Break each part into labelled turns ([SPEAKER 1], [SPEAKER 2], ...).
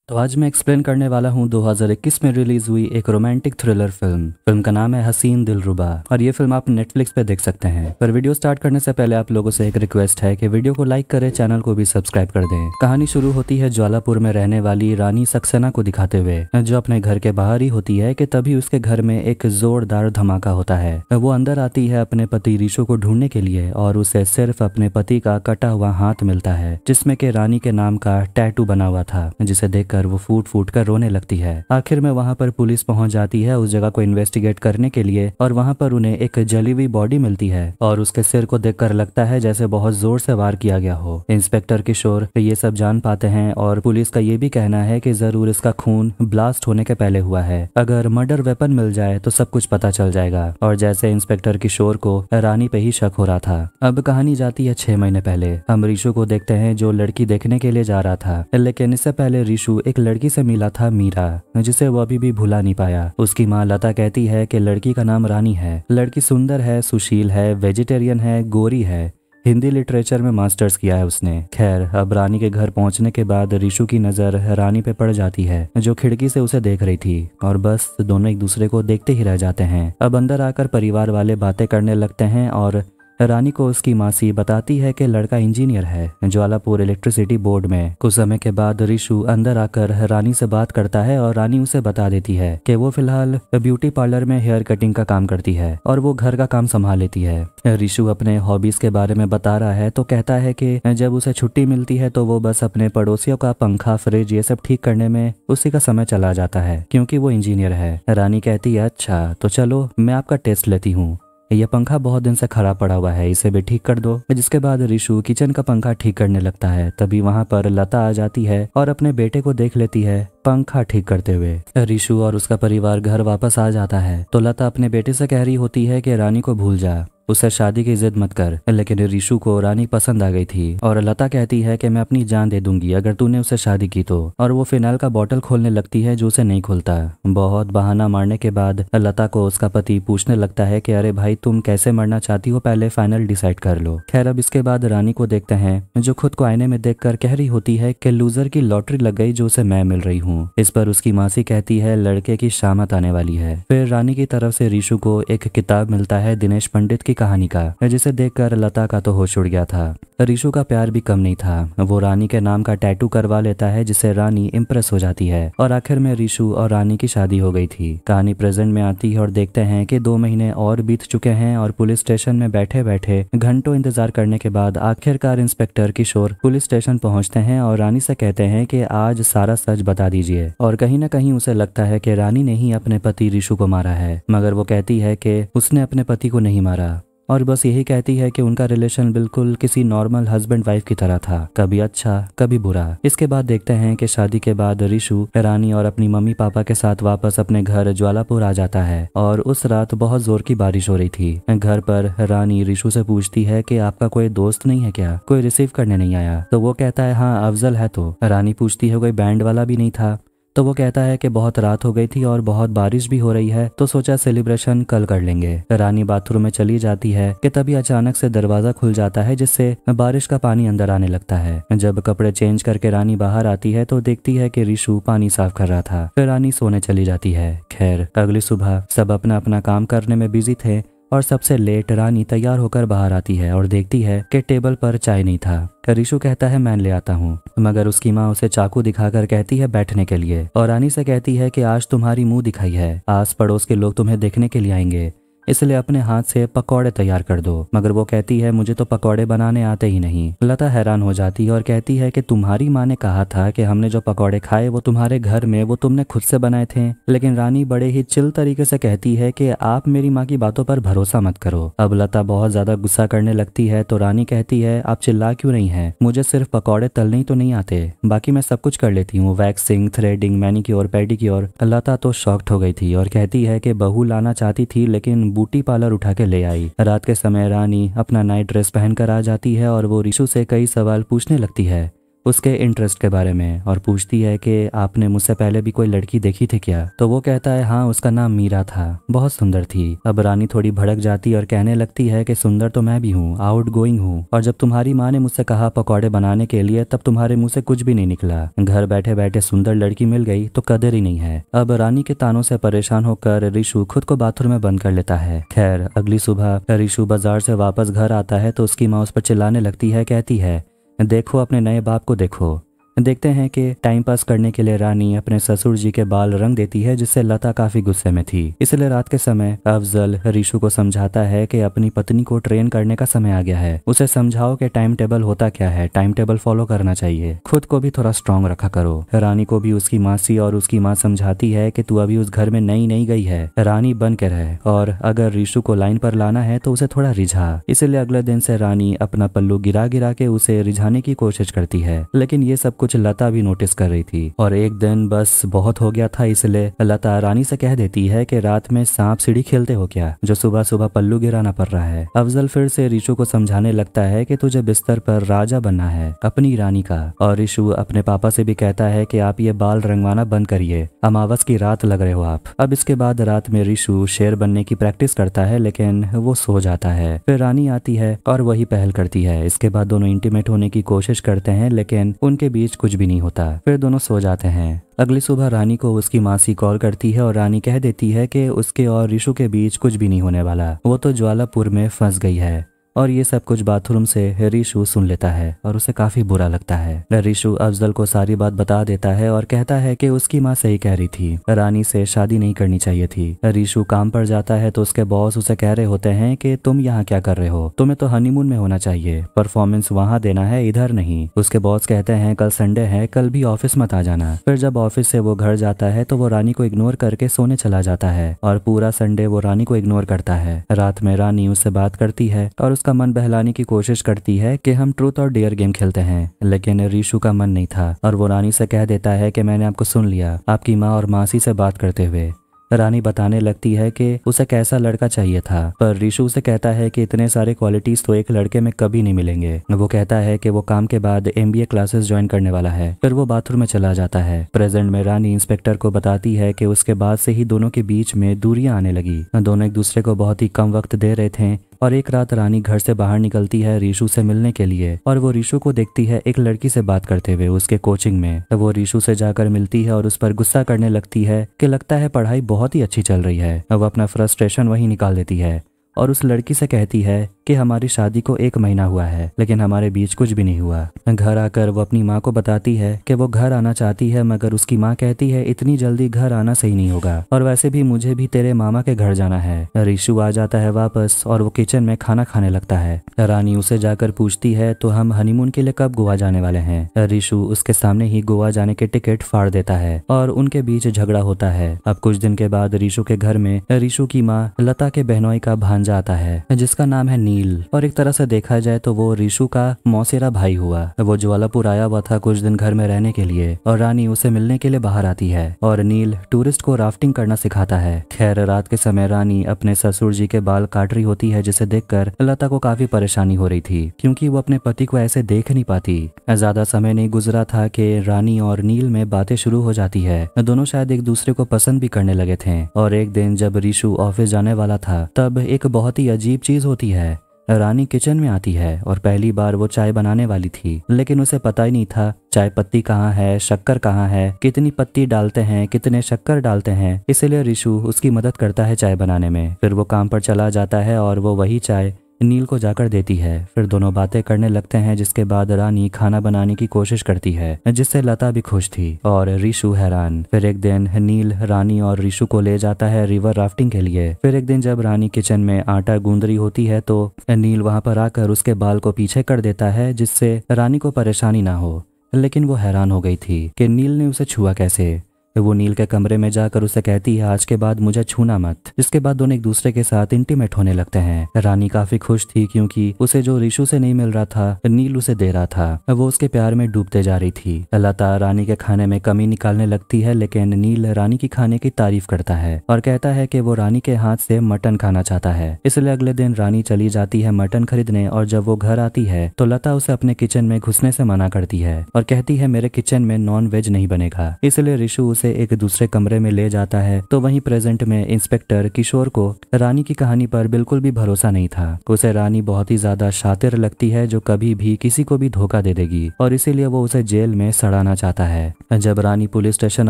[SPEAKER 1] तो आज मैं एक्सप्लेन करने वाला हूँ 2021 में रिलीज हुई एक रोमांटिक थ्रिलर फिल्म का नाम है हसीन दिलरुबा और ये फिल्म आप नेटफ्लिक्स पे देख सकते हैं। पर वीडियो स्टार्ट करने से पहले आप लोगों से एक रिक्वेस्ट है कि वीडियो को लाइक करें, चैनल को भी सब्सक्राइब कर दें। कहानी शुरू होती है ज्वालापुर में रहने वाली रानी सक्सेना को दिखाते हुए, जो अपने घर के बाहर ही होती है कि तभी उसके घर में एक जोरदार धमाका होता है। वो अंदर आती है अपने पति रीशु को ढूंढने के लिए और उसे सिर्फ अपने पति का कटा हुआ हाथ मिलता है, जिसमें के रानी के नाम का टैटू बना हुआ था, जिसे देखकर वो फूट फूट कर रोने लगती है। आखिर में वहां पर पुलिस पहुंच जाती है उस जगह को इन्वेस्टिगेट करने के लिए और वहां पर उन्हें एक जली हुई बॉडी मिलती है और उसके सिर को देखकर लगता है जैसे बहुत जोर से वार किया गया हो। इंस्पेक्टर किशोर ये सब जान पाते हैं और पुलिस का ये भी कहना है कि जरूर इसका खून ब्लास्ट होने के पहले हुआ है। अगर मर्डर वेपन मिल जाए तो सब कुछ पता चल जाएगा। और जैसे इंस्पेक्टर किशोर को रानी पे ही शक हो रहा था, अब कहानी जाती है 6 महीने पहले। हम रीशु को देखते हैं जो लड़की देखने के लिए जा रहा था, लेकिन इससे पहले रीशु एक लड़की से मिला था, मीरा, जिसे वो अभी भी भुला नहीं पाया। उसकी माँ लता कहती है कि लड़की का नाम रानी है। लड़की सुंदर है, सुशील है, वेजिटेरियन है, गोरी है, हिंदी लिटरेचर में मास्टर्स किया है उसने। खैर, अब रानी के घर पहुंचने के बाद रीशु की नजर रानी पे पड़ जाती है, जो खिड़की से उसे देख रही थी, और बस दोनों एक दूसरे को देखते ही रह जाते हैं। अब अंदर आकर परिवार वाले बातें करने लगते हैं और रानी को उसकी मासी बताती है कि लड़का इंजीनियर है ज्वालापुर इलेक्ट्रिसिटी बोर्ड में। कुछ समय के बाद रीशु अंदर आकर रानी से बात करता है और रानी उसे बता देती है कि वो फिलहाल ब्यूटी पार्लर में हेयर कटिंग का काम करती है और वो घर का काम संभाल लेती है। रीशु अपने हॉबीज के बारे में बता रहा है तो कहता है कि जब उसे छुट्टी मिलती है तो वो बस अपने पड़ोसियों का पंखा, फ्रिज ये सब ठीक करने में उसी का समय चला जाता है, क्योंकि वो इंजीनियर है। रानी कहती है, अच्छा तो चलो मैं आपका टेस्ट लेती हूँ, यह पंखा बहुत दिन से खराब पड़ा हुआ है, इसे भी ठीक कर दो। जिसके बाद रीशु किचन का पंखा ठीक करने लगता है। तभी वहां पर लता आ जाती है और अपने बेटे को देख लेती है पंखा ठीक करते हुए। रीशु और उसका परिवार घर वापस आ जाता है तो लता अपने बेटे से कह रही होती है कि रानी को भूल जा, उससे शादी की जिद मत कर। लेकिन रीशु को रानी पसंद आ गई थी और लता कहती है कि मैं अपनी जान दे दूंगी अगर तूने उससे शादी की तो। और वो फिनाइल का बॉटल खोलने लगती है जो उसे नहीं खुलता। बहुत बहाना मारने के बाद लता को उसका पति पूछने लगता है कि अरे भाई, तुम कैसे मरना चाहती हो, पहले फाइनल डिसाइड कर लो। खैर, अब इसके बाद रानी को देखते हैं जो खुद को आईने में देखकर कह रही होती है कि लूजर की लॉटरी लग गई जो उसे मैं मिल रही हूँ। इस पर उसकी मासी कहती है लड़के की शामत आने वाली है। फिर रानी की तरफ से रीशु को एक किताब मिलता है दिनेश पंडित की कहानी का, जिसे देखकर लता का तो होश उड़ गया था। रीशु का प्यार भी कम नहीं था, वो रानी के नाम का टैटू करवा लेता है जिससे रानी इम्प्रेस हो जाती है और आखिर में रीशु और रानी की शादी हो गई थी। कहानी प्रेजेंट में आती है और देखते हैं कि 2 महीने और बीत चुके हैं और पुलिस स्टेशन में बैठे बैठे घंटों इंतजार करने के बाद आखिरकार इंस्पेक्टर किशोर पुलिस स्टेशन पहुंचते हैं और रानी से कहते हैं कि आज सारा सच बता दीजिए। और कहीं ना कहीं उसे लगता है कि रानी ने ही अपने पति रीशु को मारा है, मगर वो कहती है कि उसने अपने पति को नहीं मारा और बस यही कहती है कि उनका रिलेशन बिल्कुल किसी नॉर्मल हस्बैंड वाइफ की तरह था, कभी अच्छा कभी बुरा। इसके बाद देखते हैं कि शादी के बाद रीशु रानी और अपनी मम्मी पापा के साथ वापस अपने घर ज्वालापुर आ जाता है और उस रात बहुत जोर की बारिश हो रही थी। घर पर रानी रीशु से पूछती है कि आपका कोई दोस्त नहीं है क्या, कोई रिसीव करने नहीं आया? तो वो कहता है हाँ अफजल है। तो रानी पूछती है कोई बैंड वाला भी नहीं था? तो वो कहता है कि बहुत रात हो गई थी और बहुत बारिश भी हो रही है तो सोचा सेलिब्रेशन कल कर लेंगे। रानी बाथरूम में चली जाती है कि तभी अचानक से दरवाजा खुल जाता है जिससे बारिश का पानी अंदर आने लगता है। जब कपड़े चेंज करके रानी बाहर आती है तो देखती है कि रीशु पानी साफ कर रहा था। फिर रानी सोने चली जाती है। खैर, अगली सुबह सब अपना अपना काम करने में बिजी थे और सबसे लेट रानी तैयार होकर बाहर आती है और देखती है कि टेबल पर चाय नहीं था। रीशु कहता है मैं ले आता हूँ, मगर उसकी माँ उसे चाकू दिखाकर कहती है बैठने के लिए और रानी से कहती है कि आज तुम्हारी मुंह दिखाई है, आस पड़ोस के लोग तुम्हें देखने के लिए आएंगे, इसलिए अपने हाथ से पकौड़े तैयार कर दो। मगर वो कहती है मुझे तो पकौड़े बनाने आते ही नहीं। लता हैरान हो जाती है और कहती है कि तुम्हारी माँ ने कहा था कि हमने जो पकौड़े खाए वो तुम्हारे घर में वो तुमने खुद से बनाए थे। लेकिन रानी बड़े ही चिल तरीके से कहती है कि आप मेरी माँ की बातों पर भरोसा मत करो। अब लता बहुत ज्यादा गुस्सा करने लगती है तो रानी कहती है आप चिल्ला क्यों नहीं है, मुझे सिर्फ पकौड़े तलने ही तो नहीं आते, बाकी मैं सब कुछ कर लेती हूँ, वैक्सिंग, थ्रेडिंग, मैनिक्योर, पेडिक्योर। लता तो शॉक्ड हो गई थी और कहती है कि बहू लाना चाहती थी लेकिन ब्यूटी पार्लर उठा के ले आई। रात के समय रानी अपना नाइट ड्रेस पहनकर आ जाती है और वो रीशु से कई सवाल पूछने लगती है उसके इंटरेस्ट के बारे में और पूछती है कि आपने मुझसे पहले भी कोई लड़की देखी थी क्या? तो वो कहता है हाँ, उसका नाम मीरा था, बहुत सुंदर थी। अब रानी थोड़ी भड़क जाती और कहने लगती है कि सुंदर तो मैं भी हूँ, आउट गोइंग हूँ, और जब तुम्हारी माँ ने मुझसे कहा पकौड़े बनाने के लिए तब तुम्हारे मुंह से कुछ भी नहीं निकला। घर बैठे बैठे सुंदर लड़की मिल गई तो कदर ही नहीं है। अब रानी के तानों से परेशान होकर ऋषु खुद को बाथरूम में बंद कर लेता है। खैर अगली सुबह ऋषु बाजार से वापस घर आता है तो उसकी माँ उस पर चिल्लाने लगती है, कहती है देखो अपने नए बाप को देखो। देखते हैं कि टाइम पास करने के लिए रानी अपने ससुर जी के बाल रंग देती है, जिससे लता काफी गुस्से में थी। इसलिए रात के समय अफजल ऋषु को समझाता है कि अपनी पत्नी को ट्रेन करने का समय आ गया है, उसे समझाओ कि टाइम टेबल होता क्या है, टाइम टेबल फॉलो करना चाहिए, खुद को भी थोड़ा स्ट्रांग रखा करो। रानी को भी उसकी मासी और उसकी माँ समझाती है कि तू अभी उस घर में नई नई गई है, रानी बन के रहे, और अगर ऋषु को लाइन पर लाना है तो उसे थोड़ा रिझा। इसलिए अगले दिन से रानी अपना पल्लू गिरा गिरा के उसे रिझाने की कोशिश करती है, लेकिन ये सब कुछ लता भी नोटिस कर रही थी। और एक दिन बस बहुत हो गया था, इसलिए लता रानी से कह देती है कि रात में सांप सीढ़ी खेलते हो क्या, जो सुबह सुबह पल्लू गिराना पड़ रहा है। अफजल फिर से ऋषु को समझाने लगता है कि तुझे बिस्तर पर राजा बनना है, अपनी रानी का। और ऋषु अपने पापा से भी कहता है कि आप ये बाल रंगवाना बंद करिए, अमावस की रात लग रहे हो आप। अब इसके बाद रात में ऋषु शेर बनने की प्रैक्टिस करता है, लेकिन वो सो जाता है। फिर रानी आती है और वही पहल करती है। इसके बाद दोनों इंटीमेट होने की कोशिश करते हैं, लेकिन उनके बीच कुछ भी नहीं होता। फिर दोनों सो जाते हैं। अगली सुबह रानी को उसकी मासी कॉल करती है और रानी कह देती है कि उसके और ऋषु के बीच कुछ भी नहीं होने वाला, वो तो ज्वालापुर में फंस गई है। और ये सब कुछ बाथरूम से ऋषु सुन लेता है और उसे काफी बुरा लगता है। ऋषु अफजल को सारी बात बता देता है और कहता है कि उसकी माँ सही कह रही थी, रानी से शादी नहीं करनी चाहिए थी। ऋषु काम पर जाता है तो उसके बॉस उसे कह रहे होते हैं कि तुम यहाँ क्या कर रहे हो, तुम्हें तो हनीमून में होना चाहिए, परफॉर्मेंस वहाँ देना है, इधर नहीं। उसके बॉस कहते हैं कल संडे है, कल भी ऑफिस मत आ जाना। फिर जब ऑफिस से वो घर जाता है तो वो रानी को इग्नोर करके सोने चला जाता है और पूरा संडे वो रानी को इग्नोर करता है। रात में रानी उससे बात करती है और उसका मन बहलाने की कोशिश करती है कि हम ट्रूथ और डेयर गेम खेलते हैं, लेकिन ऋषु का मन नहीं था और वो रानी से कह देता है कि मैंने आपको सुन लिया, आपकी माँ और मासी से बात करते हुए। रानी बताने लगती है कि उसे कैसा लड़का चाहिए था, पर ऋषु उसे कहता है कि इतने सारे क्वालिटीज तो एक लड़के में कभी नहीं मिलेंगे। वो कहता है कि वो काम के बाद MBA क्लासेस ज्वाइन करने वाला है। फिर वो बाथरूम में चला जाता है। प्रेजेंट में रानी इंस्पेक्टर को बताती है कि उसके बाद से ही दोनों के बीच में दूरियां आने लगी। दोनों एक दूसरे को बहुत ही कम वक्त दे रहे थे और एक रात रानी घर से बाहर निकलती है ऋषु से मिलने के लिए और वो ऋषु को देखती है एक लड़की से बात करते हुए उसके कोचिंग में। वो ऋषु से जाकर मिलती है और उस पर गुस्सा करने लगती है कि लगता है पढ़ाई बहुत ही अच्छी चल रही है। वो अपना फ्रस्ट्रेशन वहीं निकाल देती है और उस लड़की से कहती है कि हमारी शादी को 1 महीना हुआ है, लेकिन हमारे बीच कुछ भी नहीं हुआ। घर आकर वो अपनी माँ को बताती है कि वो घर आना चाहती है, मगर उसकी माँ कहती है इतनी जल्दी घर आना सही नहीं होगा और वैसे भी मुझे भी तेरे मामा के घर जाना है। ऋषु आ जाता है वापस और वो किचन में खाना खाने लगता है। रानी उसे जाकर पूछती है तो हम हनीमून के लिए कब गोवा जाने वाले हैं। ऋषु उसके सामने ही गोवा जाने के टिकट फाड़ देता है और उनके बीच झगड़ा होता है। अब कुछ दिन के बाद ऋषु के घर में ऋषु की माँ लता के बहनोई का भांजा आता है जिसका नाम है नील, और एक तरह से देखा जाए तो वो ऋषु का मौसेरा भाई हुआ। वो ज्वालापुर आया हुआ था कुछ दिन घर में रहने के लिए और रानी उसे मिलने के लिए बाहर आती है और नील टूरिस्ट को राफ्टिंग करना सिखाता है। खैर रात के समय रानी अपने ससुर जी के बाल काट रही होती है, जिसे देखकर लता को काफी परेशानी हो रही थी क्योंकि वो अपने पति को ऐसे देख नहीं पाती। ज्यादा समय नहीं गुजरा था कि रानी और नील में बातें शुरू हो जाती है। दोनों शायद एक दूसरे को पसंद भी करने लगे थे और एक दिन जब ऋषु ऑफिस जाने वाला था तब एक बहुत ही अजीब चीज होती है। रानी किचन में आती है और पहली बार वो चाय बनाने वाली थी, लेकिन उसे पता ही नहीं था चाय पत्ती कहाँ है, शक्कर कहाँ है, कितनी पत्ती डालते हैं, कितने शक्कर डालते हैं। इसलिए ऋषु उसकी मदद करता है चाय बनाने में। फिर वो काम पर चला जाता है और वो वही चाय नील को जाकर देती है। फिर दोनों बातें करने लगते हैं, जिसके बाद रानी खाना बनाने की कोशिश करती है, जिससे लता भी खुश थी और ऋषु हैरान। फिर एक दिन नील रानी और ऋषु को ले जाता है रिवर राफ्टिंग के लिए। फिर एक दिन जब रानी किचन में आटा गूंद रही होती है तो नील वहां पर आकर उसके बाल को पीछे कर देता है, जिससे रानी को परेशानी ना हो। लेकिन वो हैरान हो गई थी कि नील ने उसे छुआ कैसे। वो नील के कमरे में जाकर उसे कहती है आज के बाद मुझे छूना मत। जिसके बाद दोनों एक दूसरे के साथ इंटीमेट होने लगते हैं। रानी काफी खुश थी क्योंकि उसे जो रिशु से नहीं मिल रहा था नील उसे दे रहा था। वो उसके प्यार में डूबते जा रही थी। लता रानी के खाने में कमी निकालने लगती है लेकिन नील रानी की खाने की तारीफ करता है और कहता है कि वो रानी के हाथ से मटन खाना चाहता है। इसलिए अगले दिन रानी चली जाती है मटन खरीदने और जब वो घर आती है तो लता उसे अपने किचन में घुसने से मना करती है और कहती है मेरे किचन में नॉन वेज नहीं बनेगा। इसलिए रिशु उसे एक दूसरे कमरे में ले जाता है तो वहीं प्रेजेंट में इंस्पेक्टर किशोर को रानी की कहानी पर बिल्कुल भी भरोसा नहीं था। उसे रानी बहुत ही ज्यादा शातिर लगती है जो कभी भी किसी को भी धोखा दे देगी और इसीलिए वो उसे जेल में सड़ाना चाहता है। जब रानी पुलिस स्टेशन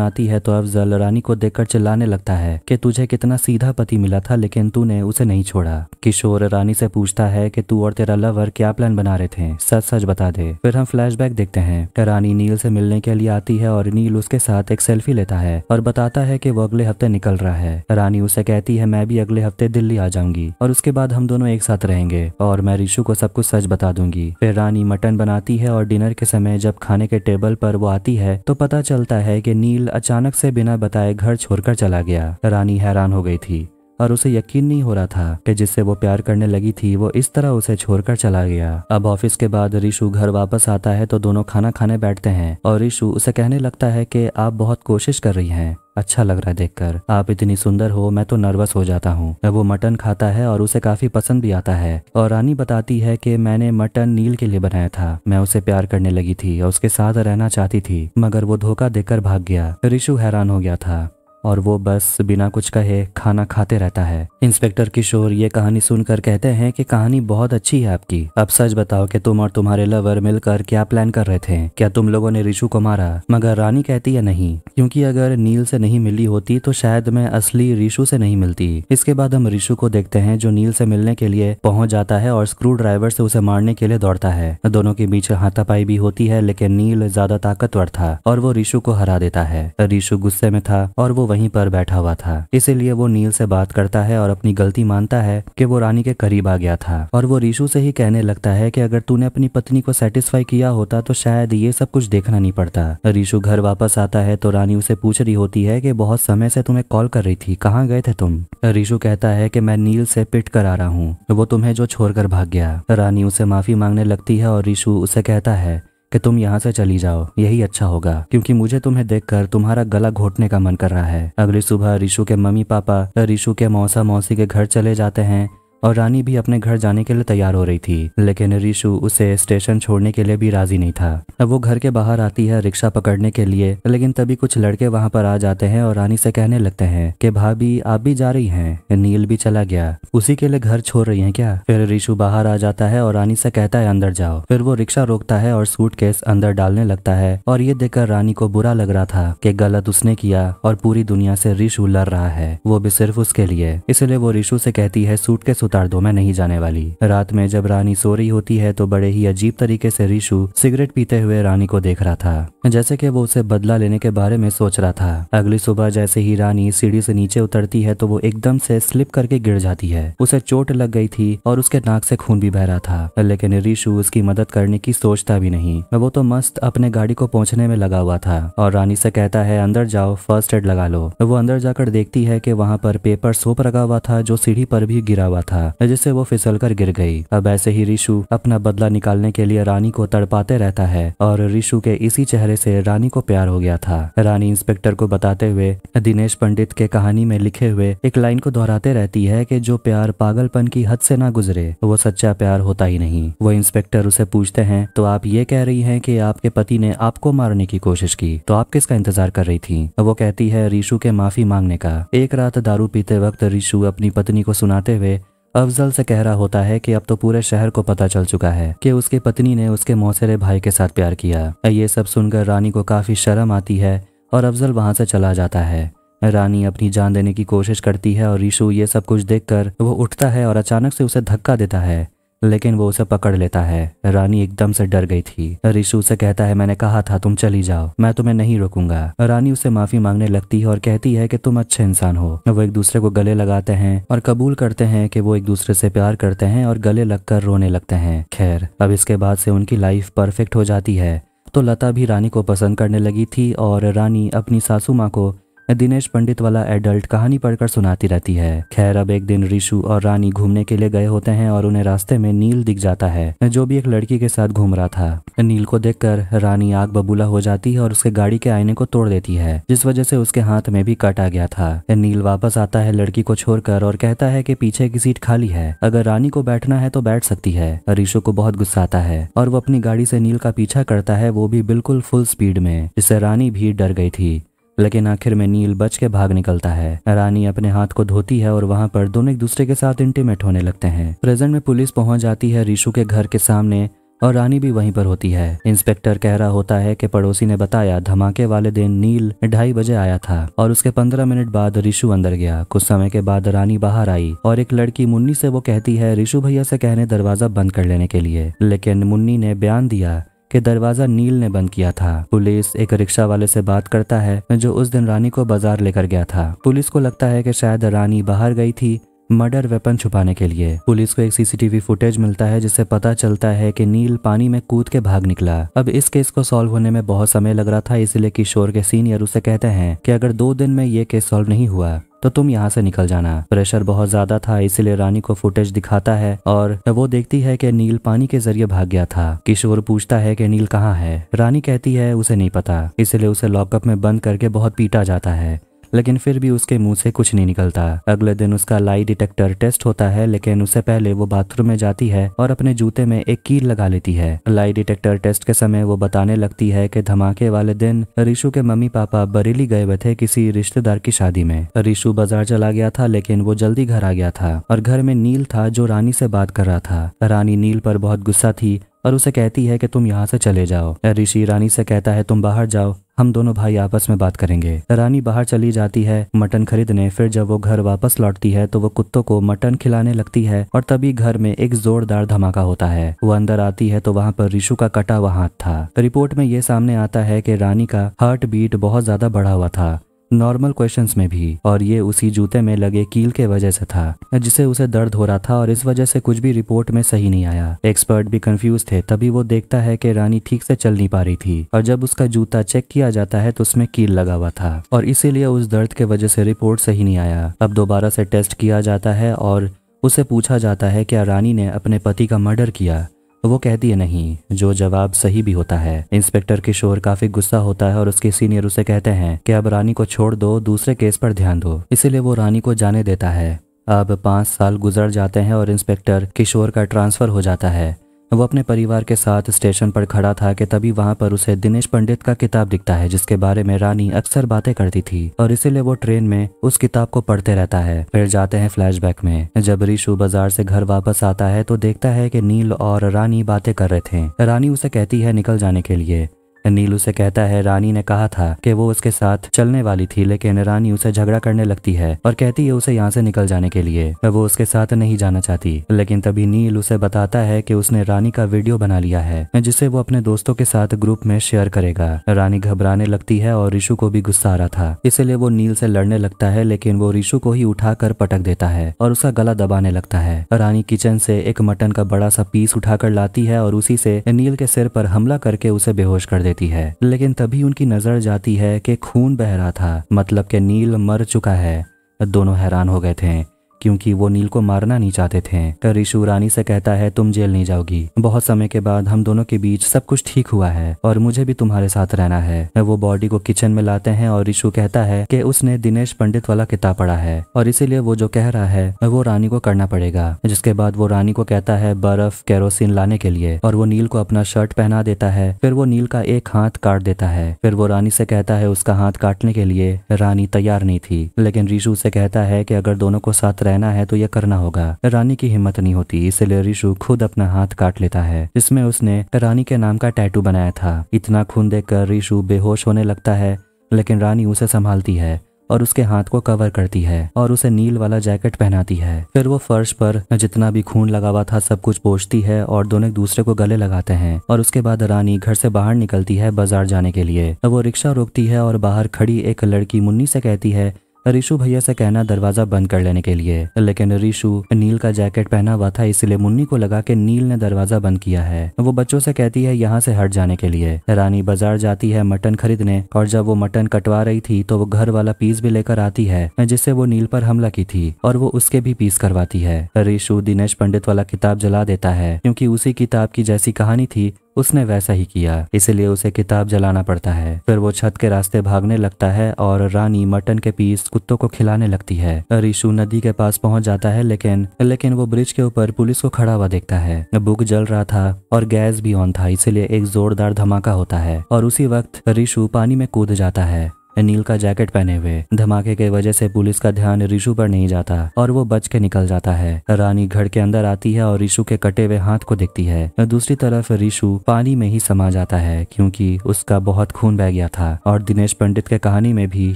[SPEAKER 1] आती है तो अफजल रानी को देखकर चिल्लाने लगता है कि तुझे कितना सीधा पति मिला था लेकिन तूने उसे नहीं छोड़ा। किशोर रानी से पूछता है कि तू और तेरा लवर क्या प्लान बना रहे थे, सच सच बता दे। फिर हम फ्लैशबैक देखते हैं। रानी नील से मिलने के लिए आती है और नील उसके साथ एक सेल्फी लेता है और बताता है कि वो अगले हफ्ते निकल रहा है। रानी उसे कहती है मैं भी अगले हफ्ते दिल्ली आ जाऊंगी और उसके बाद हम दोनों एक साथ रहेंगे और मैं रिशु को सब कुछ सच बता दूंगी। फिर रानी मटन बनाती है और डिनर के समय जब खाने के टेबल पर वो आती है तो पता चलता है कि नील अचानक से बिना बताए घर छोड़कर चला गया। रानी हैरान हो गई थी और उसे यकीन नहीं हो रहा था कि जिससे वो प्यार करने लगी थी वो इस तरह उसे छोड़कर चला गया। अब ऑफिस के बाद रिशु घर वापस आता है तो दोनों खाना खाने बैठते हैं और रिशु उसे कहने लगता है कि आप बहुत कोशिश कर रही हैं, अच्छा लग रहा है देखकर, आप इतनी सुंदर हो, मैं तो नर्वस हो जाता हूँ। वो मटन खाता है और उसे काफी पसंद भी आता है और रानी बताती है कि मैंने मटन नील के लिए बनाया था, मैं उसे प्यार करने लगी थी और उसके साथ रहना चाहती थी मगर वो धोखा देकर भाग गया। रिशु हैरान हो गया था और वो बस बिना कुछ कहे खाना खाते रहता है। इंस्पेक्टर किशोर ये कहानी सुनकर कहते हैं कि कहानी बहुत अच्छी है आपकी, अब सच बताओ कि तुम और तुम्हारे लवर मिलकर क्या प्लान कर रहे थे, क्या तुम लोगों ने रिशु को मारा? मगर रानी कहती है नहीं, क्योंकि अगर नील से नहीं मिली होती तो शायद मैं असली रिशु से नहीं मिलती। इसके बाद हम रिशु को देखते हैं जो नील से मिलने के लिए पहुंच जाता है और स्क्रू ड्राइवर से उसे मारने के लिए दौड़ता है। दोनों के बीच हाथापाई भी होती है लेकिन नील ज्यादा ताकतवर था और वो रिशु को हरा देता है। रिशु गुस्से में था और वो वहीं पर बैठा हुआ था, इसीलिए वो नील से बात करता है और अपनी गलती मानता है कि वो रानी के करीब आ गया था और वो रिशु से ही कहने लगता है कि अगर तूने अपनी पत्नी को सेटिस्फाई किया होता तो शायद ये सब कुछ देखना नहीं पड़ता। रिशु घर वापस आता है तो रानी उसे पूछ रही होती है कि बहुत समय से तुम्हें कॉल कर रही थी, कहाँ गए थे तुम? रिशु कहता है कि मैं नील से पिट कर आ रहा हूँ, वो तुम्हें जो छोड़कर भाग गया। रानी उसे माफी मांगने लगती है और रिशु उसे कहता है कि तुम यहाँ से चली जाओ, यही अच्छा होगा क्योंकि मुझे तुम्हें देखकर तुम्हारा गला घोटने का मन कर रहा है। अगली सुबह रिशु के मम्मी पापा रिशु के मौसा मौसी के घर चले जाते हैं और रानी भी अपने घर जाने के लिए तैयार हो रही थी लेकिन रिशु उसे स्टेशन छोड़ने के लिए भी राजी नहीं था। अब वो घर के बाहर आती है रिक्शा पकड़ने के लिए लेकिन तभी कुछ लड़के वहां पर आ जाते हैं और रानी से कहने लगते हैं कि भाभी आप भी जा रही हैं, नील भी चला गया, उसी के लिए घर छोड़ रही हैं क्या? फिर रिशु बाहर आ जाता है और रानी से कहता है अंदर जाओ। फिर वो रिक्शा रोकता है और सूटकेस अंदर डालने लगता है और ये देखकर रानी को बुरा लग रहा था कि गलत उसने किया और पूरी दुनिया से रिशु लड़ रहा है, वो भी सिर्फ उसके लिए। इसलिए वो रिशु से कहती है सूटकेस उतार दो, मैं नहीं जाने वाली। रात में जब रानी सो रही होती है तो बड़े ही अजीब तरीके से रिशु सिगरेट पीते हुए रानी को देख रहा था, जैसे कि वो उसे बदला लेने के बारे में सोच रहा था। अगली सुबह जैसे ही रानी सीढ़ी से नीचे उतरती है तो वो एकदम से स्लिप करके गिर जाती है। उसे चोट लग गई थी और उसके नाक से खून भी बह रहा था लेकिन रिशु उसकी मदद करने की सोचता भी नहीं, वो तो मस्त अपने गाड़ी को पहुंचने में लगा हुआ था और रानी से कहता है अंदर जाओ, फर्स्ट एड लगा लो। वो अंदर जाकर देखती है कि वहाँ पर पेपर सोप लगा हुआ था जो सीढ़ी पर भी गिरा हुआ था जिससे वो फिसलकर गिर गई। अब ऐसे ही रिशु अपना बदला निकालने के लिए रानी को तड़पाते रहता है और रिशु के इसी चेहरे से रानी को प्यार हो गया था। रानी इंस्पेक्टर को बताते हुए दिनेश पंडित के कहानी में लिखे हुए एक लाइन को दोहराते रहती है कि जो प्यार पागलपन की हद से ना गुजरे वो सच्चा प्यार होता ही नहीं। वो इंस्पेक्टर उसे पूछते हैं तो आप ये कह रही हैं कि आपके पति ने आपको मारने की कोशिश की, तो आप किसका इंतजार कर रही थी? वो कहती है रिशु के माफी मांगने का। एक रात दारू पीते वक्त रिशु अपनी पत्नी को सुनाते हुए अफजल से कह रहा होता है कि अब तो पूरे शहर को पता चल चुका है कि उसकी पत्नी ने उसके मौसेरे भाई के साथ प्यार किया। ये सब सुनकर रानी को काफी शर्म आती है और अफजल वहां से चला जाता है। रानी अपनी जान देने की कोशिश करती है और रिशु ये सब कुछ देखकर वो उठता है और अचानक से उसे धक्का देता है लेकिन वो उसे पकड़ लेता है। रानी एकदम से डर गई थी। रिशु से कहता है मैंने कहा था तुम चली जाओ, मैं तुम्हें नहीं रोकूंगा। रानी उसे माफी मांगने लगती है और कहती है कि तुम अच्छे इंसान हो। वो एक दूसरे को गले लगाते हैं और कबूल करते हैं कि वो एक दूसरे से प्यार करते हैं और गले लगकर रोने लगते हैं। खैर अब इसके बाद से उनकी लाइफ परफेक्ट हो जाती है। तो लता भी रानी को पसंद करने लगी थी और रानी अपनी सासू माँ को दिनेश पंडित वाला एडल्ट कहानी पढ़कर सुनाती रहती है। खैर अब एक दिन रिशु और रानी घूमने के लिए गए होते हैं और उन्हें रास्ते में नील दिख जाता है, जो भी एक लड़की के साथ घूम रहा था। नील को देखकर रानी आग बबूला हो जाती है और उसके गाड़ी के आईने को तोड़ देती है, जिस वजह से उसके हाथ में भी कट आ गया था। नील वापस आता है लड़की को छोड़कर और कहता है कि पीछे की सीट खाली है, अगर रानी को बैठना है तो बैठ सकती है। रिशु को बहुत गुस्सा आता है और वो अपनी गाड़ी से नील का पीछा करता है, वो भी बिल्कुल फुल स्पीड में, जिससे रानी भी डर गई थी। लेकिन आखिर में नील बच के भाग निकलता है। रानी अपने हाथ को धोती है और वहां पर दोनों एक दूसरे के साथ इंटीमेट होने लगते हैं। प्रेजेंट में पुलिस पहुंच जाती है रिशु के घर के सामने और रानी भी वहीं पर होती है। इंस्पेक्टर कह रहा होता है कि पड़ोसी ने बताया धमाके वाले दिन नील 2:30 बजे आया था और उसके 15 मिनट बाद रिशु अंदर गया। कुछ समय के बाद रानी बाहर आई और एक लड़की मुन्नी से वो कहती है रिशु भैया से कहने दरवाजा बंद कर लेने के लिए, लेकिन मुन्नी ने बयान दिया कि दरवाजा नील ने बंद किया था। पुलिस एक रिक्शा वाले से बात करता है जो उस दिन रानी को बाजार लेकर गया था। पुलिस को लगता है कि शायद रानी बाहर गई थी मर्डर वेपन छुपाने के लिए। पुलिस को एक सीसीटीवी फुटेज मिलता है जिससे पता चलता है कि नील पानी में कूद के भाग निकला। अब इस केस को सॉल्व होने में बहुत समय लग रहा था, इसलिए किशोर के सीनियर उसे कहते हैं कि अगर 2 दिन में ये केस सॉल्व नहीं हुआ तो तुम यहाँ से निकल जाना। प्रेशर बहुत ज्यादा था, इसलिए रानी को फुटेज दिखाता है और वो देखती है कि नील पानी के जरिए भाग गया था। किशोर पूछता है कि नील कहाँ है। रानी कहती है उसे नहीं पता, इसलिए उसे लॉकअप में बंद करके बहुत पीटा जाता है, लेकिन फिर भी उसके मुंह से कुछ नहीं निकलता। अगले दिन उसका लाई डिटेक्टर टेस्ट होता है, लेकिन उससे पहले वो बाथरूम में जाती है और अपने जूते में एक कील लगा लेती है। लाई डिटेक्टर टेस्ट के समय वो बताने लगती है कि धमाके वाले दिन रिशु के मम्मी पापा बरेली गए हुए थे किसी रिश्तेदार की शादी में। रिशु बाजार चला गया था, लेकिन वो जल्दी घर आ गया था और घर में नील था जो रानी से बात कर रहा था। रानी नील पर बहुत गुस्सा थी और उसे कहती है कि तुम यहाँ से चले जाओ। ऋषि रानी से कहता है तुम बाहर जाओ, हम दोनों भाई आपस में बात करेंगे। रानी बाहर चली जाती है मटन खरीदने। फिर जब वो घर वापस लौटती है तो वो कुत्तों को मटन खिलाने लगती है और तभी घर में एक जोरदार धमाका होता है। वो अंदर आती है तो वहाँ पर रिशु का कटा हुआ हाथ था। रिपोर्ट में ये सामने आता है कि रानी का हार्ट बीट बहुत ज्यादा बढ़ा हुआ था, नॉर्मल क्वेश्चंस में भी, और ये उसी जूते में लगे कील के वजह से था जिसे उसे दर्द हो रहा था और इस वजह से कुछ भी रिपोर्ट में सही नहीं आया। एक्सपर्ट भी कंफ्यूज थे। तभी वो देखता है कि रानी ठीक से चल नहीं पा रही थी और जब उसका जूता चेक किया जाता है तो उसमें कील लगा हुआ था और इसीलिए उस दर्द के वजह से रिपोर्ट सही नहीं आया। अब दोबारा से टेस्ट किया जाता है और उसे पूछा जाता है क्या रानी ने अपने पति का मर्डर किया। वो कहती है नहीं, जो जवाब सही भी होता है। इंस्पेक्टर किशोर काफी गुस्सा होता है और उसके सीनियर उसे कहते हैं कि अब रानी को छोड़ दो, दूसरे केस पर ध्यान दो। इसीलिए वो रानी को जाने देता है। अब 5 साल गुजर जाते हैं और इंस्पेक्टर किशोर का ट्रांसफर हो जाता है। वो अपने परिवार के साथ स्टेशन पर खड़ा था कि तभी वहां पर उसे दिनेश पंडित का किताब दिखता है जिसके बारे में रानी अक्सर बातें करती थी और इसीलिए वो ट्रेन में उस किताब को पढ़ते रहता है। फिर जाते हैं फ्लैशबैक में। जब रिशु बाजार से घर वापस आता है तो देखता है कि नील और रानी बातें कर रहे थे। रानी उसे कहती है निकल जाने के लिए। नील उसे कहता है रानी ने कहा था कि वो उसके साथ चलने वाली थी, लेकिन रानी उसे झगड़ा करने लगती है और कहती है उसे यहाँ से निकल जाने के लिए। वो उसके साथ नहीं जाना चाहती, लेकिन तभी नील उसे बताता है कि उसने रानी का वीडियो बना लिया है जिसे वो अपने दोस्तों के साथ ग्रुप में शेयर करेगा। रानी घबराने लगती है और रिशु को भी गुस्सा आ रहा था, इसलिए वो नील से लड़ने लगता है, लेकिन वो रिशु को ही उठाकर पटक देता है और उसका गला दबाने लगता है। रानी किचन से एक मटन का बड़ा सा पीस उठाकर लाती है और उसी से नील के सिर पर हमला करके उसे बेहोश कर देती है। लेकिन तभी उनकी नजर जाती है कि खून बह रहा था, मतलब कि नील मर चुका है। दोनों हैरान हो गए थे क्योंकि वो नील को मारना नहीं चाहते थे। रिशु रानी से कहता है तुम जेल नहीं जाओगी, बहुत समय के बाद हम दोनों के बीच सब कुछ ठीक हुआ है और मुझे भी तुम्हारे साथ रहना है। वो बॉडी को किचन में लाते हैं और रिशु कहता है कि उसने दिनेश पंडित वाला किताब पढ़ा है और इसीलिए वो जो कह रहा है वो रानी को करना पड़ेगा। जिसके बाद वो रानी को कहता है बर्फ केरोसिन लाने के लिए और वो नील को अपना शर्ट पहना देता है। फिर वो नील का एक हाथ काट देता है। फिर वो रानी से कहता है उसका हाथ काटने के लिए। रानी तैयार नहीं थी, लेकिन रिशु से कहता है कि अगर दोनों को साथ रहना है तो ये करना होगा। रानी की हिम्मत नहीं होती, इसलिए रिशु खुद अपना हाथ काट लेता है जिसमें उसने रानी के नाम का टैटू बनाया था। इतना खून देखकर रिशु बेहोश होने लगता है, लेकिन रानी उसे संभालती है और उसके हाथ को कवर करती है और उसे नील वाला जैकेट पहनाती है। फिर वो फर्श पर जितना भी खून लगा हुआ था सब कुछ पोंछती है और दोनों एक दूसरे को गले लगाते हैं और उसके बाद रानी घर से बाहर निकलती है बाजार जाने के लिए। वो रिक्शा रोकती है और बाहर खड़ी एक लड़की मुन्नी से कहती है ऋषु भैया से कहना दरवाजा बंद कर लेने के लिए, लेकिन ऋषु नील का जैकेट पहना हुआ था इसलिए मुन्नी को लगा कि नील ने दरवाजा बंद किया है। वो बच्चों से कहती है यहाँ से हट जाने के लिए। रानी बाजार जाती है मटन खरीदने और जब वो मटन कटवा रही थी तो वो घर वाला पीस भी लेकर आती है जिससे वो नील पर हमला की थी और वो उसके भी पीस करवाती है। ऋषु दिनेश पंडित वाला किताब जला देता है क्योंकि उसी किताब की जैसी कहानी थी उसने वैसा ही किया, इसलिए उसे किताब जलाना पड़ता है। फिर वो छत के रास्ते भागने लगता है और रानी मटन के पीस कुत्तों को खिलाने लगती है। ऋषु नदी के पास पहुंच जाता है लेकिन वो ब्रिज के ऊपर पुलिस को खड़ा हुआ देखता है। बुक जल रहा था और गैस भी ऑन था इसलिए एक जोरदार धमाका होता है और उसी वक्त ऋषु पानी में कूद जाता है नील का जैकेट पहने हुए। धमाके के वजह से पुलिस का ध्यान ऋषु पर नहीं जाता और वो बच के निकल जाता है। रानी घर के अंदर आती है और ऋषु के कटे हुए हाथ को देखती है। दूसरी तरफ ऋषु पानी में ही समा जाता है क्योंकि उसका बहुत खून बह गया था और दिनेश पंडित के कहानी में भी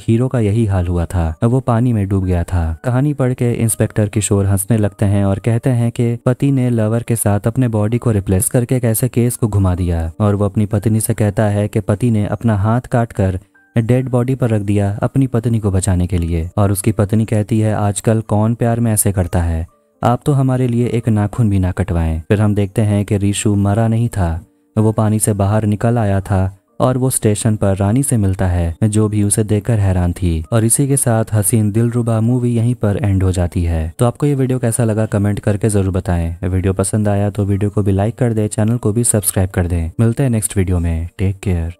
[SPEAKER 1] हीरो का यही हाल हुआ था, वो पानी में डूब गया था। कहानी पढ़ के इंस्पेक्टर किशोर हंसने लगते हैं और कहते हैं कि पति ने लवर के साथ अपने बॉडी को रिप्लेस करके कैसे केस को घुमा दिया और वो अपनी पत्नी से कहता है कि पति ने अपना हाथ काट कर डेड बॉडी पर रख दिया अपनी पत्नी को बचाने के लिए। और उसकी पत्नी कहती है आजकल कौन प्यार में ऐसे करता है, आप तो हमारे लिए एक नाखून भी ना कटवाएं। फिर हम देखते हैं कि ऋषु मरा नहीं था, वो पानी से बाहर निकल आया था और वो स्टेशन पर रानी से मिलता है जो भी उसे देखकर हैरान थी। और इसी के साथ हसीन दिलरुबा मूवी यहीं पर एंड हो जाती है। तो आपको ये वीडियो कैसा लगा कमेंट करके जरूर बताएं। वीडियो पसंद आया तो वीडियो को भी लाइक कर दे, चैनल को भी सब्सक्राइब कर दें। मिलते हैं नेक्स्ट वीडियो में, टेक केयर।